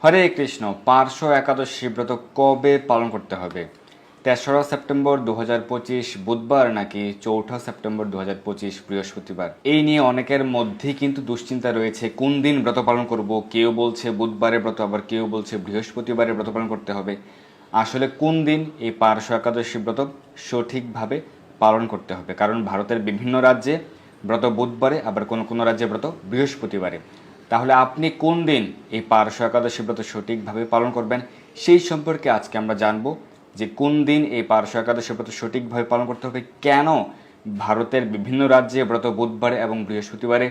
হরে কৃষ্ণ। পার্শ্ব একাদশী ব্রত কবে পালন করতে হবে? ৩রা সেপ্টেম্বর ২০২৫ বুধবার নাকি ৪ঠা সেপ্টেম্বর ২০২৫ বৃহস্পতিবার? এই নিয়ে অনেকের মধ্যেই কিন্তু দুশ্চিন্তা রয়েছে, কোন দিন ব্রত পালন করব। কেউ বলছে বুধবারে ব্রত, আবার কেউ বলছে বৃহস্পতিবারে ব্রত পালন করতে হবে। আসলে কোন দিন এই পার্শ্ব একাদশী ব্রত সঠিকভাবে পালন করতে হবে? কারণ ভারতের বিভিন্ন রাজ্যে ব্রত বুধবারে, আবার কোনো কোনো রাজ্যে ব্রত বৃহস্পতিবারে। তাহলে আপনি কোন দিন এই পার্শ্ব একাদশী ব্রত সঠিকভাবে পালন করবেন, সেই সম্পর্কে আজকে আমরা জানবো। যে কোন দিন এই পার্শ্ব একাদশী ব্রত সঠিকভাবে পালন করতে হবে, কেন ভারতের বিভিন্ন রাজ্যে ব্রত বুধবারে এবং বৃহস্পতিবারে,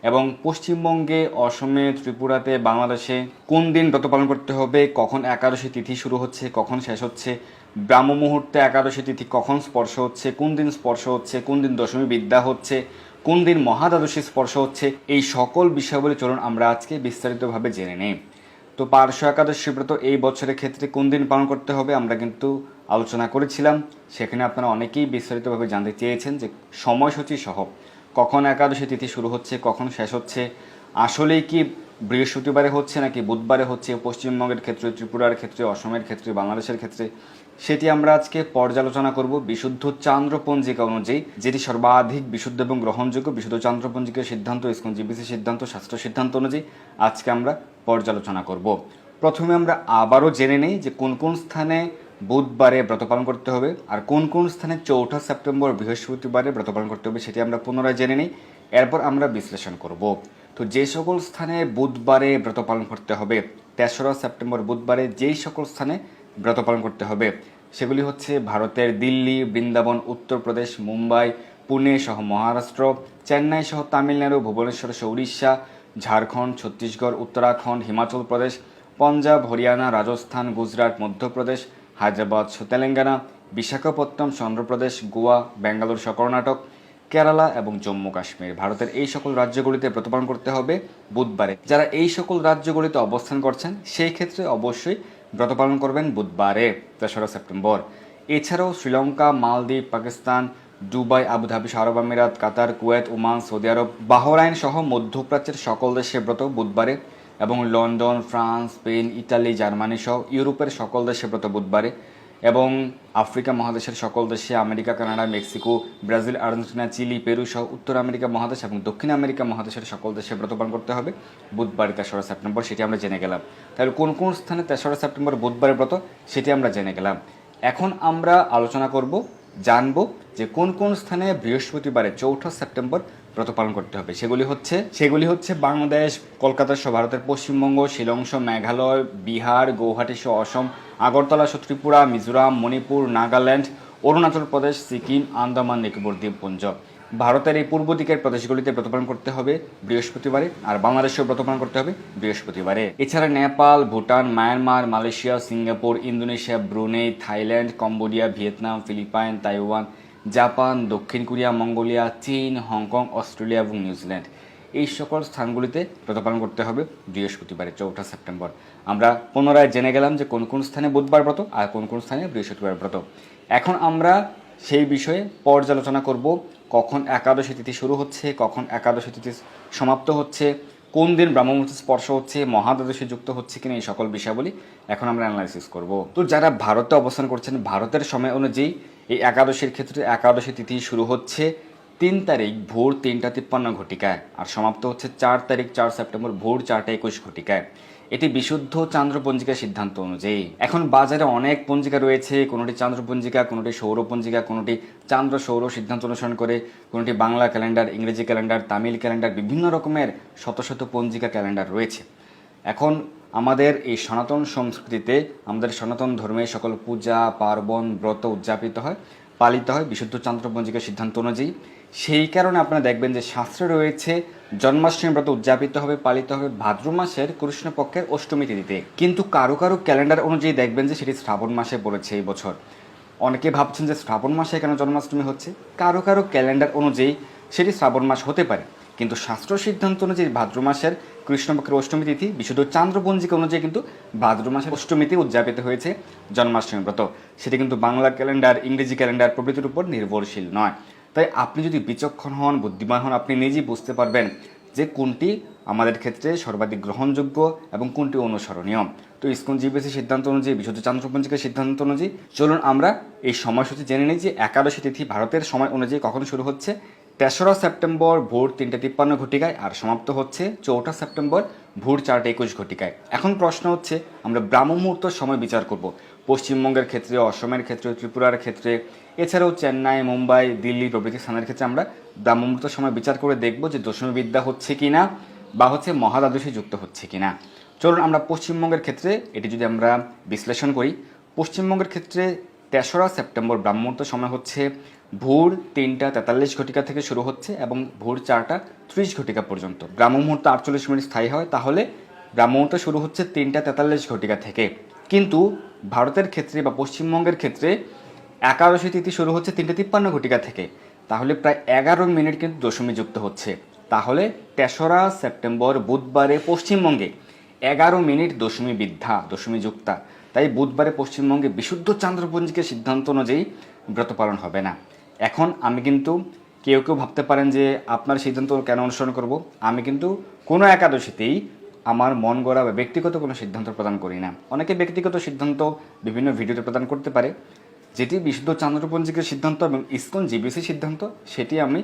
এবং পশ্চিমবঙ্গে, অসমে, ত্রিপুরাতে, বাংলাদেশে কোন দিন ব্রত পালন করতে হবে, কখন একাদশী তিথি শুরু হচ্ছে, কখন শেষ হচ্ছে, ব্রাহ্ম মুহূর্তে একাদশী তিথি কখন স্পর্শ হচ্ছে, কোন দিন স্পর্শ হচ্ছে, কোন দিন দশমী বিদ্যা হচ্ছে, কোন দিন মহাদ্বাদশী স্পর্শ হচ্ছে, এই সকল বিষয়গুলি চলুন আমরা আজকে বিস্তারিতভাবে জেনে নিই। তো পার্শ্ব একাদশী ব্রত এই বছরের ক্ষেত্রে কোন দিন পালন করতে হবে আমরা কিন্তু আলোচনা করেছিলাম। সেখানে আপনারা অনেকেই বিস্তারিতভাবে জানতে চেয়েছেন যে সময়সূচি সহ কখন একাদশী তিথি শুরু হচ্ছে, কখন শেষ হচ্ছে, আসলেই কি বৃহস্পতিবারে হচ্ছে নাকি বুধবারে হচ্ছে, পশ্চিমবঙ্গের ক্ষেত্রে, ত্রিপুরার ক্ষেত্রে, অসমের ক্ষেত্রে, বাংলাদেশের ক্ষেত্রে, সেটি আমরা আজকে পর্যালোচনা করব বিশুদ্ধ চান্দ্রপঞ্জিকা অনুযায়ী, যেটি সর্বাধিক বিশুদ্ধ এবং গ্রহণযোগ্য। বিশুদ্ধ চান্দ্রপঞ্জিকার সিদ্ধান্ত, ইসকন জিবিসি সিদ্ধান্ত, শাস্ত্র সিদ্ধান্ত অনুযায়ী আজকে আমরা পর্যালোচনা করব। প্রথমে আমরা আবারও জেনে নেই যে কোন কোন স্থানে বুধবারে ব্রত পালন করতে হবে আর কোন কোন স্থানে ৪ঠা সেপ্টেম্বর বৃহস্পতিবারে ব্রত পালন করতে হবে, সেটি আমরা পুনরায় জেনে নিই। এরপর আমরা বিশ্লেষণ করব। তো যে সকল স্থানে বুধবারে ব্রত পালন করতে হবে, ৩রা সেপ্টেম্বর বুধবারে যেই সকল স্থানে ব্রত পালন করতে হবে সেগুলি হচ্ছে ভারতের দিল্লি, বৃন্দাবন, উত্তরপ্রদেশ, মুম্বাই, পুনে সহ মহারাষ্ট্র, চেন্নাই সহ তামিলনাড়ু, ভুবনেশ্বর সহ উড়িষ্যা, ঝাড়খণ্ড, ছত্তিশগড়, উত্তরাখণ্ড, হিমাচল প্রদেশ, পঞ্জাব, হরিয়ানা, রাজস্থান, গুজরাট, মধ্যপ্রদেশ, হায়দ্রাবাদ সহ তেলেঙ্গানা, বিশাখাপত্তনম অন্ধ্রপ্রদেশ, গোয়া, বেঙ্গালুরু সহ কর্ণাটক, কেরালা এবং জম্মু কাশ্মীর। ভারতের এই সকল রাজ্যগুলিতে ব্রত পালন করতে হবে বুধবারে। যারা এই সকল রাজ্যগুলিতে অবস্থান করছেন সেই ক্ষেত্রে অবশ্যই ব্রত পালন করবেন বুধবারে ৩রা সেপ্টেম্বর। এছাড়াও শ্রীলঙ্কা, মালদ্বীপ, পাকিস্তান, দুবাই, আবুধাবি, আরব আমিরাত, কাতার, কুয়েত, ওমান, সৌদি আরব, বাহরাইন সহ মধ্যপ্রাচ্যের সকল দেশে ব্রত বুধবারে, এবং London, France, Spain, Italy, Germany সহ ইউরোপের সকল দেশে ব্রত বুধবারে, এবং আফ্রিকা মহাদেশের সকল দেশে, America, Canada, Mexico, Brazil, Argentina, Chile, Peru সহ উত্তর আমেরিকা মহাদেশ এবং দক্ষিণ আমেরিকা মহাদেশের সকল দেশে ব্রত পালন করতে হবে বুধবার ৩রা সেপ্টেম্বর, সেটি আমরা জেনে গেলাম। তাহলে কোন কোন স্থানে ৩রা সেপ্টেম্বর বুধবারের ব্রত, সেটি আমরা জেনে গেলাম। এখন আমরা আলোচনা করব, জানব যে কোন কোন স্থানে বৃহস্পতিবারে ৪ঠা সেপ্টেম্বর ব্রত পালন করতে হবে। সেগুলি হচ্ছে বাংলাদেশ, কলকাতা সহ ভারতের পশ্চিমবঙ্গ, শিলং সহ মেঘালয়, বিহার, গৌহাটি সহ অসম, আগরতলা সহ ত্রিপুরা, মিজোরাম, মণিপুর, নাগাল্যান্ড, অরুণাচল প্রদেশ, সিকিম, আন্দামান নিকোবর দ্বীপপুঞ্জ। ভারতের এই পূর্ব দিকের প্রদেশগুলিতে ব্রত পালন করতে হবে বৃহস্পতিবারে, আর বাংলাদেশেও ব্রত পালন করতে হবে বৃহস্পতিবারে। এছাড়া Nepal, Bhutan, Myanmar, Malaysia, Singapore, Indonesia, Brunei, Thailand, Cambodia, Vietnam, Philippines, Taiwan, Japan, দক্ষিণ কোরিয়া, মঙ্গোলিয়া, চীন, হংকং, অস্ট্রেলিয়া এবং নিউজিল্যান্ড, এই সকল স্থানগুলিতে ব্রত পালন করতে হবে বৃহস্পতিবারে ৪ঠা সেপ্টেম্বর। আমরা পুনরায় জেনে গেলাম যে কোন কোন স্থানে বুধবার ব্রত আর কোন কোন স্থানে বৃহস্পতিবার ব্রত। এখন আমরা সেই বিষয়ে পর্যালোচনা করব, কখন একাদশী তিথি শুরু হচ্ছে, কখন একাদশী তিথি সমাপ্ত হচ্ছে, কোন দিন ব্রাহ্মমুহূর্তে স্পর্শ হচ্ছে, মহাদ্বাদশী যুক্ত হচ্ছে কিনা, এই সকল বিষয়াবলী এখন আমরা অ্যানালাইসিস করব। তো যারা ভারতে অবস্থান করছেন, ভারতের সময় অনুযায়ী এই একাদশীর ক্ষেত্রে একাদশী তিথি শুরু হচ্ছে ৩ তারিখ ভোর ৩টা ৫৩ ঘটিকায়, আর সমাপ্ত হচ্ছে ৪ তারিখ ৪ সেপ্টেম্বর ভোর ৪টা ২১ ঘটিকায়। এটি বিশুদ্ধ চান্দ্রপঞ্জিকার সিদ্ধান্ত অনুযায়ী। এখন বাজারে অনেক পঞ্জিকা রয়েছে, কোনোটি চান্দ্রপঞ্জিকা, কোনোটি সৌরপঞ্জিকা, কোনোটি চান্দ্র সৌর সিদ্ধান্ত অনুসরণ করে, কোনোটি বাংলা ক্যালেন্ডার, ইংরেজি ক্যালেন্ডার, তামিল ক্যালেন্ডার, বিভিন্ন রকমের শত শত পঞ্জিকা ক্যালেন্ডার রয়েছে। এখন আমাদের এই সনাতন সংস্কৃতিতে, আমাদের সনাতন ধর্মে সকল পূজা, পার্বণ, ব্রত উদযাপিত হয়, পালিত হয় বিশুদ্ধ চান্দ্রপঞ্জিকার সিদ্ধান্ত অনুযায়ী। সেই কারণে আপনারা দেখবেন যে শাস্ত্রে রয়েছে জন্মাষ্টমী ব্রত উদযাপিত হবে, পালিত হবে ভাদ্র মাসের কৃষ্ণপক্ষের অষ্টমী তিথিতে। কিন্তু কারো কারো ক্যালেন্ডার অনুযায়ী দেখবেন যে সেটি শ্রাবণ মাসে পড়েছে এই বছর। অনেকে ভাবছেন যে শ্রাবণ মাসে কেন জন্মাষ্টমী হচ্ছে, কারো কারো ক্যালেন্ডার অনুযায়ী সেটি শ্রাবণ মাস হতে পারে, কিন্তু শাস্ত্র সিদ্ধান্ত অনুযায়ী ভাদ্র মাসের কৃষ্ণপক্ষের অষ্টমী তিথি বিশুদ্ধ চান্দ্রপঞ্জিকা অনুযায়ী কিন্তু ভাদ্র মাসের অষ্টমীতে উদযাপিত হয়েছে জন্মাষ্টমী ব্রত। সেটি কিন্তু বাংলা ক্যালেন্ডার, ইংরেজি ক্যালেন্ডার প্রভৃতির উপর নির্ভরশীল নয়। তাই আপনি যদি বিচক্ষণ হন, বুদ্ধিমান হন, আপনি নিজেই বুঝতে পারবেন যে কোনটি আমাদের ক্ষেত্রে সর্বাধিক গ্রহণযোগ্য এবং কোনটি অনুসরণীয়। তো ইসকন জিবিএসি সিদ্ধান্ত অনুযায়ী, বিশুদ্ধ চান্দ্রপঞ্জিকার সিদ্ধান্ত অনুযায়ী চলুন আমরা এই সময়সূচি জেনে নিই যে একাদশী তিথি ভারতের সময় অনুযায়ী কখন শুরু হচ্ছে। 3রা সেপ্টেম্বর ভোর 3:53 ঘটিকায় আর সমাপ্ত হচ্ছে 4ঠা সেপ্টেম্বর ভোর 4:21 ঘটিকায়। এখন প্রশ্ন হচ্ছে আমরা ব্রাহ্ম মুহূর্ত সময় বিচার করব পশ্চিমবঙ্গের ক্ষেত্রে, অসমের ক্ষেত্রে, ত্রিপুরার ক্ষেত্রে, এছাড়াও চেন্নাই, মুম্বাই, দিল্লি প্রভৃতি স্থানের ক্ষেত্রে আমরা ব্রাহ্ম মুহূর্ত সময় বিচার করে দেখব যে দশমী বিদ্যা হচ্ছে কিনা বা হচ্ছে মহাদ্বাদশী যুক্ত হচ্ছে কিনা। চলুন আমরা পশ্চিমবঙ্গের ক্ষেত্রে এটি যদি আমরা বিশ্লেষণ করি, পশ্চিমবঙ্গের ক্ষেত্রে 3রা সেপ্টেম্বর ব্রাহ্ম মুহূর্ত সময় হচ্ছে ভোর 3:43 ঘটিকা থেকে শুরু হচ্ছে এবং ভোর 4:30 ঘটিকা পর্যন্ত। ব্রাহ্ম মুহূর্ত 48 মিনিট স্থায়ী হয়, তাহলে ব্রাহ্ম মুহূর্ত শুরু হচ্ছে 3:43 ঘটিকা থেকে। কিন্তু ভারতের ক্ষেত্রে বা পশ্চিমবঙ্গের ক্ষেত্রে একাদশী তিথি শুরু হচ্ছে 3:53 ঘটিকা থেকে, তাহলে প্রায় 11 মিনিট কিন্তু দশমী যুক্ত হচ্ছে। তাহলে 3রা সেপ্টেম্বর বুধবারে পশ্চিমবঙ্গে 11 মিনিট দশমী বিদ্যা, দশমী যুক্তা। তাই বুধবারে পশ্চিমবঙ্গে বিশুদ্ধ চান্দ্রপঞ্জিকের সিদ্ধান্ত অনুযায়ী ব্রত পালন হবে না। এখন আমি কিন্তু কেউ ভাবতে পারেন যে আপনার সিদ্ধান্ত কেন অনুসরণ করব। আমি কিন্তু কোনো একাদশীতেই আমার মন গড়া বা ব্যক্তিগত কোনো সিদ্ধান্ত প্রদান করি না। অনেকে ব্যক্তিগত সিদ্ধান্ত বিভিন্ন ভিডিওতে প্রদান করতে পারে, যেটি বিশুদ্ধ চান্দ্রপঞ্জিকের সিদ্ধান্ত এবং ইসকন জিবিএসি সিদ্ধান্ত, সেটি আমি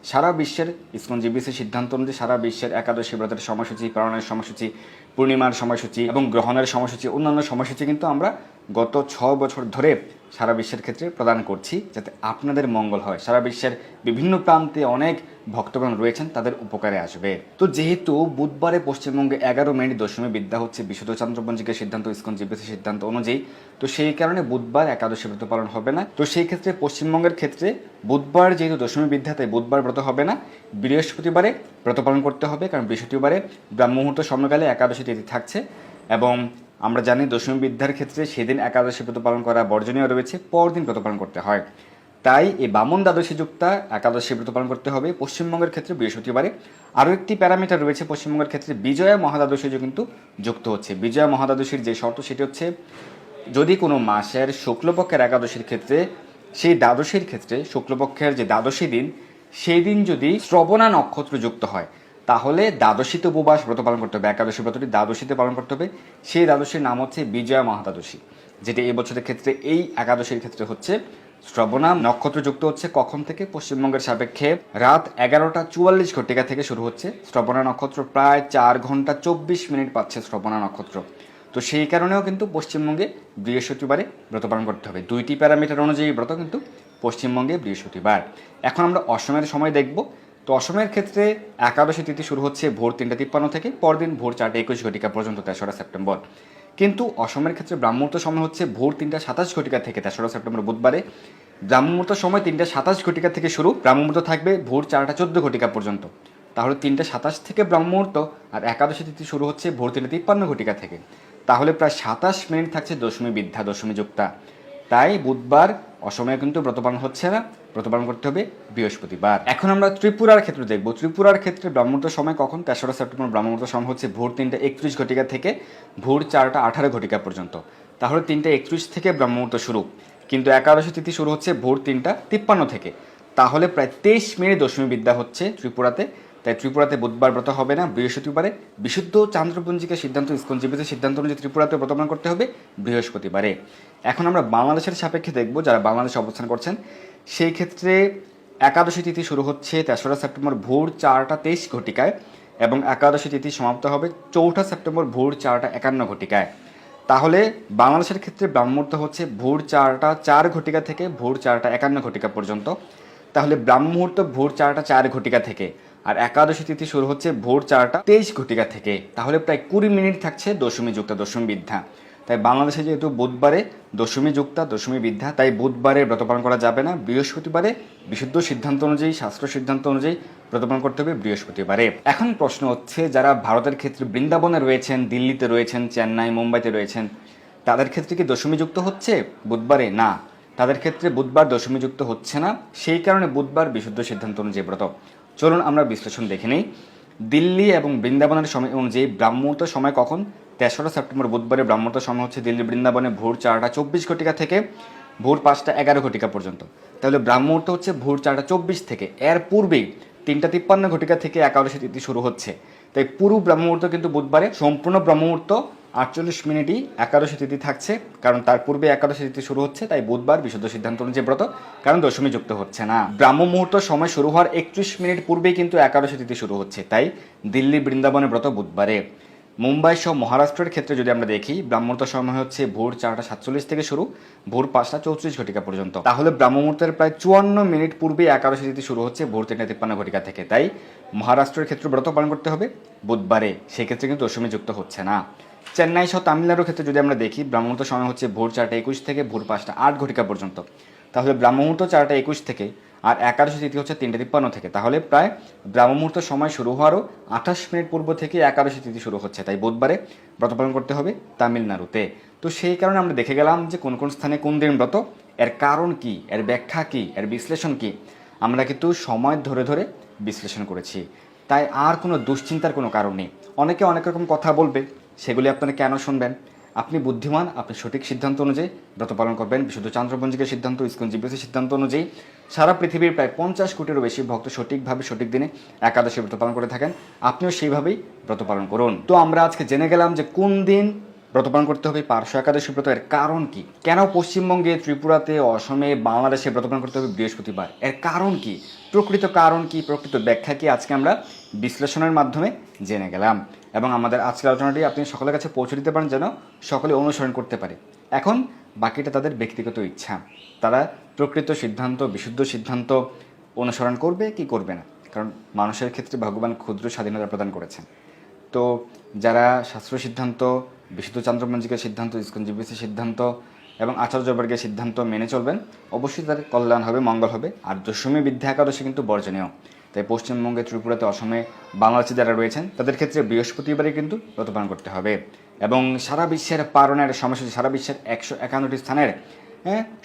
সারা বিশ্বের ইসকন জিবিএসি সিদ্ধান্ত অনুযায়ী সারা বিশ্বের একাদশী ব্রতের সময়সূচি, পালনের সময়সূচি, পূর্ণিমার সময়সূচি এবং গ্রহণের সময়সূচি, অন্যান্য সময়সূচি কিন্তু আমরা গত 6 বছর ধরে সারা বিশ্বের ক্ষেত্রে প্রদান করছি, যাতে আপনাদের মঙ্গল হয়। সারা বিশ্বের বিভিন্ন প্রান্তে অনেক ভক্তগণ রয়েছেন, তাদের উপকারে আসবে। তো যেহেতু বুধবারে পশ্চিমবঙ্গে 11 মিনিট দশমী বিদ্যা হচ্ছে বিশুদ্ধ চান্দ্রপঞ্জিকের সিদ্ধান্ত, ইসকন জিবিএসি সিদ্ধান্ত অনুযায়ী, তো সেই কারণে বুধবার একাদশী ব্রত পালন হবে না। তো সেই ক্ষেত্রে পশ্চিমবঙ্গের ক্ষেত্রে বুধবার যেহেতু দশমী বিদ্যা, তাই বুধবার ব্রত হবে না, বৃহস্পতিবারে ব্রত পালন করতে হবে, কারণ বৃহস্পতিবারে ব্রাহ্ম মুহূর্ত সময়কালে একাদশী তিথি থাকছে এবং আমরা জানি দশমী বিদ্যার ক্ষেত্রে সেদিন একাদশী ব্রত পালন করা বর্জনীয় রয়েছে, পরদিন ব্রত পালন করতে হয়। তাই এই বামন দ্বাদশী যুক্তা একাদশী ব্রত পালন করতে হবে পশ্চিমবঙ্গের ক্ষেত্রে বৃহস্পতিবারে। আরও একটি প্যারামিটার রয়েছে পশ্চিমবঙ্গের ক্ষেত্রে, বিজয়া মহাদ্বাদশী কিন্তু যুক্ত হচ্ছে। বিজয়া মহাদ্বাদশীর যে শর্ত সেটি হচ্ছে, যদি কোনো মাসের শুক্লপক্ষের একাদশীর ক্ষেত্রে, সেই দ্বাদশীর ক্ষেত্রে শুক্লপক্ষের যে দ্বাদশী দিন, সেই দিন যদি শ্রবণা নক্ষত্র যুক্ত হয়, তাহলে দ্বাদশীতে উপবাস ব্রত পালন করতে হবে। একাদশী ব্রতটি দ্বাদশীতে পালন করতে হবে। সেই দ্বাদশীর নাম হচ্ছে বিজয়া মহাদ্বাদশী, যেটি এই বছরের ক্ষেত্রে এই একাদশীর ক্ষেত্রে হচ্ছে শ্রবণা নক্ষত্র যুক্ত হচ্ছে। কখন থেকে? পশ্চিমবঙ্গের সাপেক্ষে রাত 11:44 ঘটিকা থেকে শুরু হচ্ছে শ্রবণা নক্ষত্র, প্রায় 4 ঘন্টা 24 মিনিট পাচ্ছে শ্রবণা নক্ষত্র। তো সেই কারণেও কিন্তু পশ্চিমবঙ্গে বৃহস্পতিবারে ব্রত পালন করতে হবে। 2টি প্যারামিটার অনুযায়ী ব্রত কিন্তু পশ্চিমবঙ্গে বৃহস্পতিবার। এখন আমরা অসমের সময় দেখব। তো অসমের ক্ষেত্রে একাদশী তিথি শুরু হচ্ছে ভোর 3:53 থেকে, পরদিন ভোর 4:21 ঘটিকা পর্যন্ত 3রা সেপ্টেম্বর। কিন্তু অসমের ক্ষেত্রে ব্রাহ্ম মুহূর্ত সময় হচ্ছে ভোর 3:27 ঘটিকা থেকে 3রা সেপ্টেম্বর বুধবারে। ব্রাহ্ম মুহূর্ত সময় 3:27 ঘটিকা থেকে শুরু, ব্রাহ্ম মুহূর্ত থাকবে ভোর 4:14 ঘটিকা পর্যন্ত। তাহলে 3:27 থেকে ব্রাহ্ম মুহূর্ত, আর একাদশী তিথি শুরু হচ্ছে ভোর 3:53 ঘটিকা থেকে, তাহলে প্রায় 27 মিনিট থাকছে দশমী বিদ্যা, দশমী যুক্তা। তাই বুধবার অসময়ে কিন্তু ব্রত পালন হচ্ছে না, ব্রত পালন করতে হবে বৃহস্পতিবার। এখন আমরা ত্রিপুরার ক্ষেত্রে দেখব। ত্রিপুরার ক্ষেত্রে ব্রাহ্ম মুহূর্ত সময় কখন? 3রা সেপ্টেম্বর ব্রাহ্ম মুহূর্ত সময় হচ্ছে ভোর 3:31 ঘটিকা থেকে ভোর 4:18 ঘটিকা পর্যন্ত। তাহলে 3:31 থেকে ব্রাহ্ম মুহূর্ত শুরু, কিন্তু একাদশী তিথি শুরু হচ্ছে ভোর 3:53 থেকে, তাহলে প্রায় 23 মিনিট দশমী বিদ্যা হচ্ছে ত্রিপুরাতে। তাই ত্রিপুরাতে বুধবার ব্রত হবে না, বৃহস্পতিবারে বিশুদ্ধ চান্দ্রপঞ্জিকার সিদ্ধান্ত, ইসকন জিবিএসির সিদ্ধান্ত অনুযায়ী ত্রিপুরাতে ব্রত পালন করতে হবে বৃহস্পতিবারে। এখন আমরা বাংলাদেশের সাপেক্ষে দেখব, যারা বাংলাদেশে অবস্থান করছেন সেই ক্ষেত্রে একাদশী তিথি শুরু হচ্ছে 3রা সেপ্টেম্বর ভোর 4:23 ঘটিকায় এবং একাদশী তিথি সমাপ্ত হবে 4ঠা সেপ্টেম্বর ভোর 4:51 ঘটিকায়। তাহলে বাংলাদেশের ক্ষেত্রে ব্রাহ্ম মুহূর্ত হচ্ছে ভোর 4:04 ঘটিকা থেকে ভোর 4:51 ঘটিকা পর্যন্ত। তাহলে ব্রাহ্ম মুহূর্ত ভোর 4:04 ঘটিকা থেকে, আর একাদশী তিথি শুরু হচ্ছে ভোর 4:23 ঘটিকা থেকে, তাহলে প্রায় 20 মিনিট থাকছে দশমী যুক্তা, দশমী বিদ্যা। তাই বাংলাদেশে যেহেতু বুধবারে দশমী যুক্তা, দশমী বিদ্যা, তাই বুধবারে ব্রত পালন করা যাবে না, বৃহস্পতিবারে বিশুদ্ধ সিদ্ধান্ত অনুযায়ী, শাস্ত্র সিদ্ধান্ত অনুযায়ী ব্রত পালন করতে হবে বৃহস্পতিবারে। এখন প্রশ্ন হচ্ছে, যারা ভারতের ক্ষেত্রে বৃন্দাবনে রয়েছেন, দিল্লিতে রয়েছেন, চেন্নাই, মুম্বাইতে রয়েছেন, তাদের ক্ষেত্রে কি দশমী যুক্ত হচ্ছে বুধবারে? না, তাদের ক্ষেত্রে বুধবার দশমী যুক্ত হচ্ছে না। সেই কারণে বুধবার বিশুদ্ধ সিদ্ধান্ত অনুযায়ী ব্রত। চলুন আমরা বিশ্লেষণ দেখে নিই। দিল্লি এবং বৃন্দাবনের সময় অনুযায়ী ব্রাহ্ম মুহূর্ত সময় কখন? 3রা সেপ্টেম্বর বুধবারে ব্রাহ্ম মুহূর্ত সময় হচ্ছে দিল্লি বৃন্দাবনে ভোর 4:24 ঘটিকা থেকে ভোর 5:11 ঘটিকা পর্যন্ত। তাহলে ব্রাহ্ম মুহূর্ত হচ্ছে ভোর 4:24 থেকে, এর পূর্বেই 3:53 থেকে একাদশী তিথি শুরু হচ্ছে। তাই পুরো ব্রহ্ম মুহূর্ত কিন্তু বুধবারে, সম্পূর্ণ ব্রহ্ম মুহূর্ত 48 মিনিটই একাদশী তিথি থাকছে, কারণ তার পূর্বে একাদশী তিথি শুরু হচ্ছে। তাই বুধবার বিশুদ্ধ সিদ্ধান্ত অনুযায়ী ব্রত, কারণ দশমী যুক্ত হচ্ছে না। ব্রাহ্ম মুহূর্ত সময় শুরু হওয়ার 31 মিনিট পূর্বেই কিন্তু একাদশী তিথি শুরু হচ্ছে, তাই দিল্লি বৃন্দাবনে ব্রত বুধবারে। মুম্বাই সহ মহারাষ্ট্রের ক্ষেত্রে যদি আমরা দেখি, ব্রাহ্মমুহূর্ত সময় হচ্ছে ভোর 4:47 থেকে শুরু, ভোর 5:34 পর্যন্ত। তাহলে ব্রাহ্মমুহূর্তের প্রায় 54 মিনিট পূর্বে একাদশী তিথি শুরু হচ্ছে ভোর 3:53 থেকে। তাই মহারাষ্ট্রের ক্ষেত্রে ব্রত পালন করতে হবে বুধবারে, সেক্ষেত্রে কিন্তু দশমী যুক্ত হচ্ছে না। চেন্নাই সহ তামিলনাড়ুর ক্ষেত্রে যদি আমরা দেখি, ব্রাহ্মমুহূর্ত সময় হচ্ছে ভোর 4:21 থেকে ভোর 5:08 পর্যন্ত। তাহলে ব্রাহ্মমুহূর্ত 4:21 থেকে, আর একাদশী তিথি হচ্ছে 3:53 থেকে। তাহলে প্রায় ব্রাহ্মমুহূর্ত সময় শুরু হওয়ারও 28 মিনিট পূর্ব থেকে একাদশী তিথি শুরু হচ্ছে। তাই বুধবারে ব্রত পালন করতে হবে তামিলনাড়ুতে। তো সেই কারণে আমরা দেখে গেলাম যে কোন কোন স্থানে কোন দিন ব্রত, এর কারণ কি, এর ব্যাখ্যা কি, এর বিশ্লেষণ কি, আমরা কিন্তু সময় ধরে ধরে বিশ্লেষণ করেছি। তাই আর কোনো দুশ্চিন্তার কোনো কারণ নেই। অনেকে অনেক রকম কথা বলবে, সেগুলি আপনারা কেন শুনবেন? আপনি বুদ্ধিমান, আপনি সঠিক সিদ্ধান্ত অনুযায়ী ব্রত পালন করবেন। বিশুদ্ধ চান্দ্রপঞ্জিকের সিদ্ধান্ত, ইসকন জিবিএসের সিদ্ধান্ত অনুযায়ী সারা পৃথিবীর প্রায় 50 কোটিরও বেশি ভক্ত সঠিকভাবে সঠিক দিনে একাদশী ব্রত পালন করে থাকেন। আপনিও সেইভাবেই ব্রত পালন করুন। তো আমরা আজকে জেনে গেলাম যে কোন দিন ব্রত পালন করতে হবে, পার্শ্ব একাদশী ব্রত, এর কারণ কি, কেন পশ্চিমবঙ্গে, ত্রিপুরাতে, অসমে, বাংলাদেশে ব্রত পালন করতে হবে বৃহস্পতিবার, এর কারণ কি, প্রকৃত কারণ কি, প্রকৃত ব্যাখ্যা কি, আজকে আমরা বিশ্লেষণের মাধ্যমে জেনে গেলাম। এবং আমাদের আজকের আলোচনাটি আপনি সকলের কাছে পৌঁছে দিতে পারেন, যেন সকলে অনুসরণ করতে পারে। এখন বাকিটা তাদের ব্যক্তিগত ইচ্ছা, তারা প্রকৃত সিদ্ধান্ত, বিশুদ্ধ সিদ্ধান্ত অনুসরণ করবে কি করবে না, কারণ মানুষের ক্ষেত্রে ভগবান ক্ষুদ্র স্বাধীনতা প্রদান করেছেন। তো যারা শাস্ত্র সিদ্ধান্ত, বিশুদ্ধ চান্দ্রপঞ্জিকের সিদ্ধান্ত, ইসকন জিবিএসের সিদ্ধান্ত এবং আচার্যবর্গের সিদ্ধান্ত মেনে চলবেন, অবশ্যই তাদের কল্যাণ হবে, মঙ্গল হবে। আর দশমী বিদ্যা একাদশী কিন্তু বর্জনীয়। তাই পশ্চিমবঙ্গে, ত্রিপুরাতে, অসমে, বাংলাদেশে যারা রয়েছেন, তাদের ক্ষেত্রে বৃহস্পতিবারে কিন্তু ব্রত পালন করতে হবে। এবং সারা বিশ্বের পারণের সময়সূচি, সারা বিশ্বের 151টি স্থানের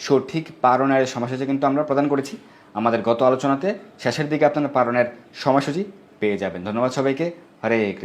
সঠিক পারণের সময়সূচি কিন্তু আমরা প্রদান করেছি আমাদের গত আলোচনাতে। শেষের দিকে আপনারা পারণের সময়সূচি পেয়ে যাবেন। ধন্যবাদ সবাইকে। হরে কৃষ্ণ।